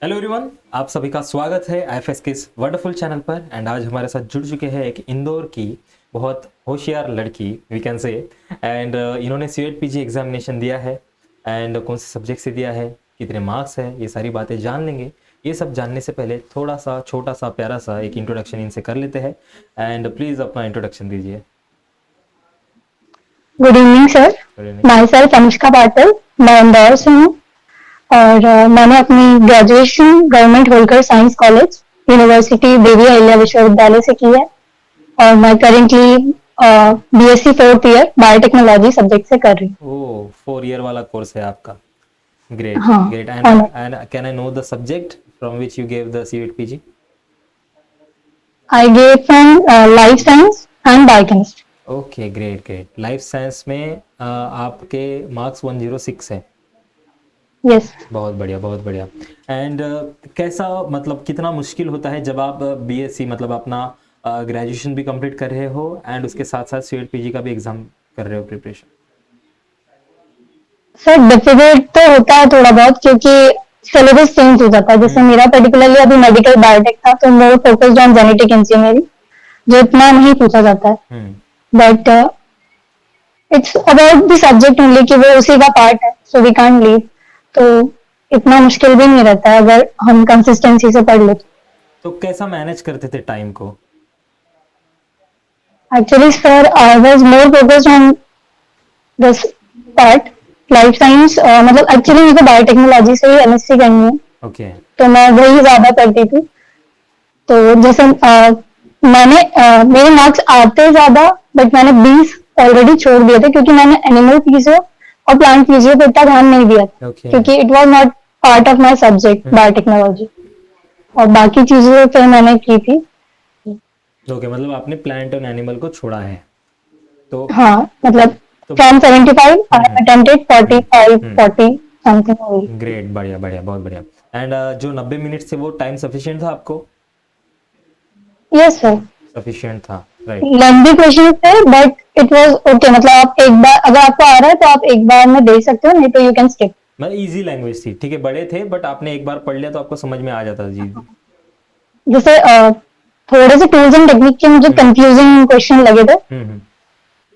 Hello everyone, आप सभी का स्वागत है आईएफएस के इस वंडरफुल चैनल पर। एंड आज हमारे साथ जुड़ चुके हैं एक इंदौर की बहुत होशियार लड़की, वी कैन से। एंड इन्होंने सीएट पीजी एग्जामिनेशन दिया है। एंड कौन से सब्जेक्ट से दिया है, कितने मार्क्स है, ये सारी बातें जान लेंगे। ये सब जानने से पहले थोड़ा सा छोटा सा प्यारा सा एक इंट्रोडक्शन इनसे कर लेते हैं। एंड प्लीज़ अपना इंट्रोडक्शन दीजिए। Good evening sir. Good evening. Myself Anushka Patil. मैं इंदौर से हूँ और मैंने अपनी graduation government Holkar science college university Devi Ahilya Vishwavidyalaya से की है और मैं currently BSc fourth year biotechnology subject से कर रही हूँ। ओ, 4 ईयर वाला कोर्स है आपका। ग्रेट हाँ, great. And honour. And can I know the subject from which you gave the CET PG? I gave from life science and biochemistry. Okay, great great. Life science में आपके marks 106 है। Yes बहुत बढ़िया, बहुत बढ़िया। And कैसा, मतलब कितना मुश्किल होता है जब आप बीएससी मतलब अपना ग्रेजुएशन भी कंप्लीट कर रहे हो एंड उसके साथ साथ सीएट पीजी का भी एग्जाम कर रहे हो, प्रिपरेशन? सर, डिफिकल्ट तो होता है थोड़ा बहुत क्योंकि सिलेबस चेंज हो जाता है। जैसे हम्म। मेरा पर्टिकुलरली अभी मेडिकल बायोटेक था तो more focused on genetic engineering, जो इतना नहीं पूछा जाता है। Hmm. But it's about the subject only कि वो उसी का पार्ट है, सो वी कांट लीव। तो इतना मुश्किल भी नहीं रहता है अगर हम कंसिस्टेंसी से पढ़ ले। तो कैसा मैनेज करते थे टाइम को? Actually sir, I was more focused on this part, life science. मतलब एक्चुअली मुझे बायोटेक्नोलॉजी से ही एमएससी करनी है, ओके। तो मैं वही ज्यादा करती थी। तो जैसे मेरे मार्क्स आते ज्यादा, बट मैंने 20 ऑलरेडी छोड़ दिए थे क्योंकि मैंने एनिमल फिजियो और प्लांट फिजियो पे इतना ध्यान नहीं दिया था ओके। क्योंकि it was not part of my subject biotechnology. और बाकी चीजें फिर मैंने की थी। ओके, मतलब आपने प्लांट और एनिमल को छोड़ा है तो। हाँ, मतलब तो from 75 I hmm. Attempted hmm. 45 hmm. 40 something हुई। ग्रेट, बढ़िया बढ़िया, बहुत बढ़िया। एंड जो 90 मिनट थे वो टाइम सफिशिएंट था आपको? यस सर, सफिशिएंट था, राइट। लेंथी क्वेश्चन थे बट इट वाज ओके। मतलब आप एक बार अगर आपको आ रहा है तो आप एक बार में दे सकते हो, नहीं तो यू कैन स्किप। मतलब इजी लैंग्वेज थी, ठीक है, बड़े थे बट आपने एक बार पढ़ लिया तो आपको समझ में आ जाता था जी। जैसे थोड़े से टूल्स एंड टेक्निक के मुझे हम्म। कंफ्यूजिंग क्वेश्चन लगे थे, हम्म।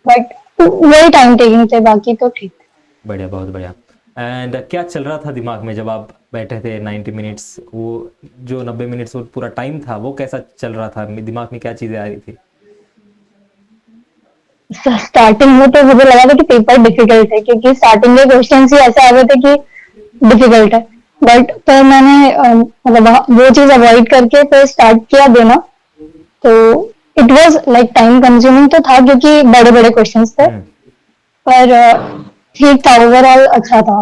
बट वही टाइम टेकिंग थे, बाकी तो ठीक। बढ़िया, बहुत बढ़िया। एंड क्या चल रहा था दिमाग में जब आप बैठे थे 90 मिनट्स? वो जो 90 मिनट्स वो पूरा टाइम था, वो कैसा चल रहा था? दिमाग में क्या चीजें आ रही थी? स्टार्टिंग में तो मुझे लगा था कि पेपर डिफिकल्ट है क्योंकि स्टार्टिंग के क्वेश्चन ही ऐसे आ गए थे कि डिफिकल्ट है। बट फिर मैंने मतलब वो चीज अवॉइड करके फिर स्टार्ट किया देना। तो it was like time consuming तो था क्योंकि बड़े बड़े क्वेश्चंस थे, हम्म। पर ठीक था, ओवरऑल अच्छा था,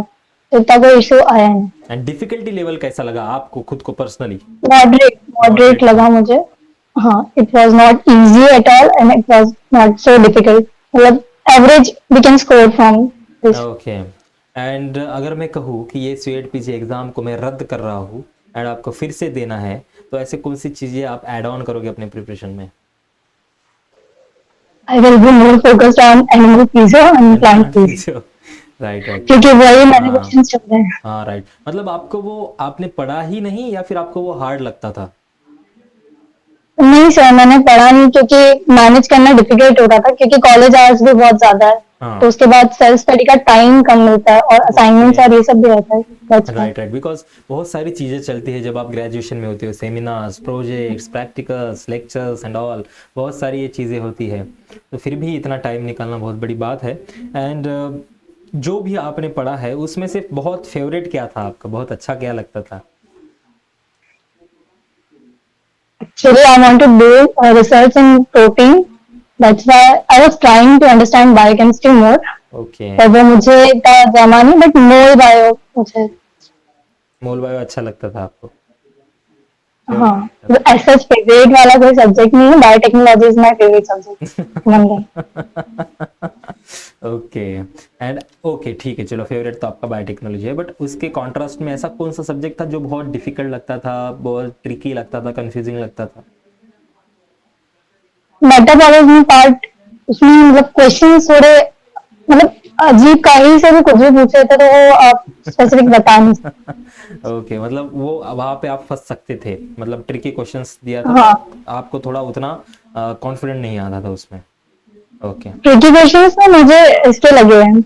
तो इतना कोई इशू आया नहीं। एंड डिफिकल्टी लेवल कैसा लगा आपको खुद को पर्सनली? मॉडरेट मॉडरेट मॉडरेट था। लगा मुझे। हाँ, it was not easy at all and it was not so difficult. मतलब average we can score from this. Okay. And अगर मैं कहूँ कि ये सीएट पीजी एग्जाम को मैं रद्द कर रहा हूँ एंड आपको फिर से देना है, तो ऐसे कौन सी चीजें आप ऐड ऑन करोगे अपने प्रिपरेशन में? I will be more focused on animal physio and and plant plant physio physio. Right right. क्योंकि वही मैंने हाँ। क्वेश्चन चल रहे हैं। हाँ, राइट। मतलब आपको वो आपने पढ़ा ही नहीं या फिर आपको वो हार्ड लगता था? नहीं सर, मैंने पढ़ा नहीं क्योंकि मैनेज करना डिफिकल्ट हो रहा था क्योंकि कॉलेज आवर्स भी बहुत ज्यादा है। तो हाँ। उसके बाद सेल्फ स्टडी का टाइम कम मिलता है और ओके। असाइनमेंट्स और ये सब भी रहता है। That's why. Right right, because बहुत सारी चीज़ें चलती है जब आप ग्रेजुएशन में होते हो, seminars, projects, practicals, lectures and all, बहुत सारी ये चीज़ें होती है। तो फिर भी इतना टाइम निकालना बहुत बड़ी बात है। एंड जो भी आपने पढ़ा है उसमें से बहुत फेवरेट क्या था आपका, बहुत अच्छा क्या लगता था? Actually, I want to do research in protein. That's why I was trying to understand biochemistry more. Okay. पर वो मुझे इतना जमा नहीं, बट मोर बायो मुझे। मोल बायो अच्छा लगता था आपको? हाँ, फेवरेट। वो ऐसा फेवरेट वाला कोई सब्जेक्ट नहीं है। Biotechnology is my favourite subject one day. Okay. And okay, ठीक है, चलो, फेवरेट तो आपका बायोटेक्नोलॉजी है, बट उसके कॉन्ट्रास्ट में ऐसा कौन सा सब्जेक्ट था जो बहुत डिफिकल्ट लगता था, बहुत ट्रिकी लगता था, कंफ्यूजिंग लगता था? मेटाबॉलिज्म पार्ट, उसमें मतलब क्वेश्चन थोड़े, मतलब अजीब कहीं से भी कुछ भी पूछ रहे थे तो वो आप स्पेसिफिक बता नहीं सकते। ओके, मतलब वो वहां पे आप फंस सकते थे, मतलब ट्रिकी क्वेश्चंस दिया था तो हाँ, आपको थोड़ा उतना कॉन्फिडेंट नहीं आता था उसमें। ओके। ट्रिकी क्वेश्चंस में मुझे इसके लगे हैं,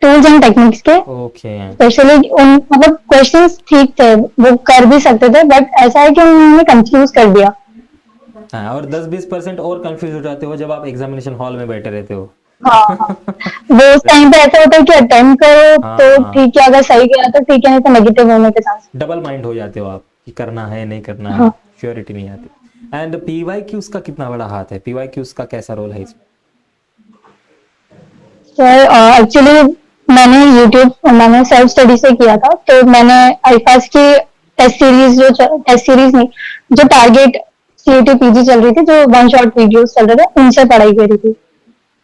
टूल्स एंड टेक्निक्स के। ओके। स्पेशली उन मतलब क्वेश्चंस ठीक थे, वो कर भी सकते थे, बट ऐसा है कि उन्होंने कंफ्यूज कर दिया। हाँ, और 10-20% और कंफ्यूज हो जाते हो जब आप एग्जामिनेशन हॉल में बैठे रहते हो। हाँ हाँ, वो उस टाइम पे ऐसा होता है कि अटेम्प्ट करो तो हाँ, ठीक है, अगर सही गया तो ठीक है, नहीं तो नेगेटिव होने के चांस। डबल माइंड हो जाते हो आप कि करना है नहीं करना है, हाँ श्योरिटी नहीं आती। एंड पीवाई क्यूज का कितना बड़ा हाथ है, पीवाई क्यूज का कैसा रोल है इसमें? सर, एक्चुअली मैंने सेल्फ स्टडी से किया था, तो मैंने आईफास की टेस्ट सीरीज नहीं, जो टारगेट सीईटी पीजी चल रही थी, जो वन शॉट वीडियोस चल रहे थे, उनसे पढ़ाई करी थी।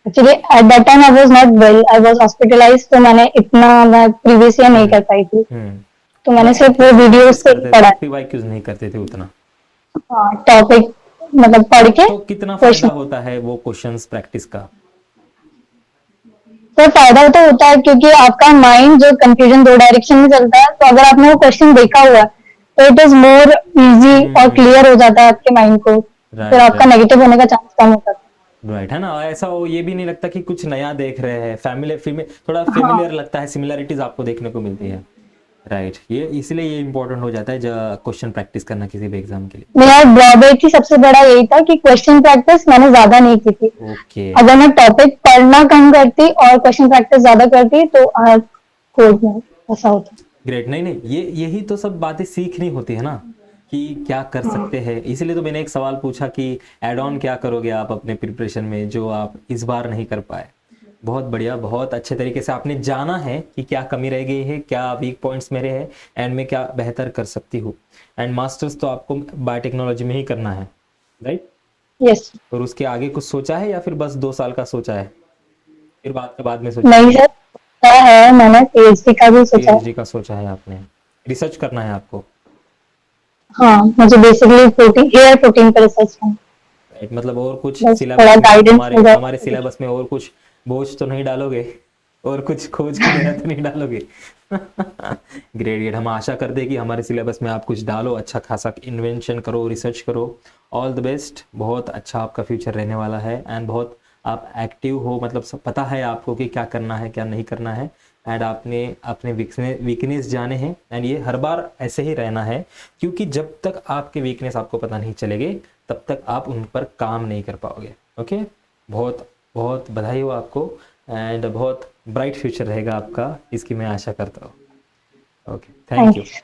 Actually at that time I was not well, I was hospitalised, तो मैंने इतना मैं प्रीवियस ईयर नहीं हम्म। कर पाई थी, हम्म। तो तो मैंने आप सिर्फ वो कितना वीडियोस प्रैक्टिस से करते थे, पढ़ा पीवाई क्यूज नहीं करते थे उतना? है, टॉपिक मतलब पढ़ के तो कितना फायदा क्वेश्चन। होता है वो क्वेश्चंस प्रैक्टिस का? तो फायदा तो होता है क्योंकि आपका माइंड जो कंफ्यूजन दो डायरेक्शन में चलता है, तो अगर आपने वो क्वेश्चन देखा हुआ है तो इट इज मोर इजी और हम्म। क्लियर हो जाता है आपके माइंड को, फिर राइट, आपका राइट, नेगेटिव होने का चांस कम होता है। राइट, है ना, ऐसा वो ये भी नहीं लगता कि कुछ नया देख रहे हैं, फैमिली थोड़ा हाँ, फेमिलियर लगता है, सिमिलरिटीज आपको देखने को मिलती है। राइट, ये इसलिए ये इंपॉर्टेंट हो जाता है जब क्वेश्चन प्रैक्टिस करना किसी भी एग्जाम के लिए। मेरा ड्रॉबैक ही सबसे बड़ा यही था कि क्वेश्चन प्रैक्टिस मैंने ज्यादा नहीं की थी। ओके। अगर मैं टॉपिक पढ़ना कम करती और क्वेश्चन प्रैक्टिस ज्यादा करती तो आज कोर्ट में ऐसा होता। ग्रेट, नहीं नहीं, ये यही तो सब बातें सीखनी होती है ना, कि क्या कर सकते हैं। इसलिए तो मैंने एक सवाल पूछा कि एड ऑन क्या करोगे आप अपने प्रिपरेशन में जो आप इस बार नहीं कर पाए। बहुत बढ़िया, बहुत अच्छे तरीके से आपने जाना है कि क्या कमी रह गई है, क्या वीक पॉइंट्स मेरे हैं, एंड मैं क्या बेहतर कर सकती हूँ। एंड मास्टर्स तो आपको बायोटेक्नोलॉजी में ही करना है, राइट? यस। और उसके आगे कुछ सोचा है या फिर बस 2 साल का सोचा है, फिर बात का बाद में सोचेंगे? नहीं सर, सोचा है मैंने, पीएचडी का भी सोचा है। पीएचडी का सोचा है आपने, रिसर्च करना है आपको? हाँ, मुझे बेसिकली प्रोटीन, हेयर प्रोटीन पर रिसर्च करना राइट, मतलब और कुछ है। बस थोड़ा सिलेबस में गाइडेंस हमारे मिल हमारे जाए। सिलेबस में और कुछ बोझ तो नहीं डालोगे, और कुछ खोज की तरह तो नहीं डालोगे? ग्रेट, ग्रेट, हम आशा करते हैं कि हमारे सिलेबस में आप कुछ डालो, अच्छा खासा इन्वेंशन करो, रिसर्च करो। ऑल द बेस्ट, बहुत अच्छा आपका फ्यूचर रहने वाला है, एंड बहुत आप एक्टिव हो, मतलब सब पता है आपको कि क्या करना है क्या नहीं करना है, एंड आपने अपने वीकनेस जाने हैं, एंड ये हर बार ऐसे ही रहना है, क्योंकि जब तक आपके वीकनेस आपको पता नहीं चलेंगे तब तक आप उन पर काम नहीं कर पाओगे। ओके, बहुत बहुत बधाई हो आपको, एंड बहुत ब्राइट फ्यूचर रहेगा आपका, इसकी मैं आशा करता हूँ। Okay, thank thank you. You.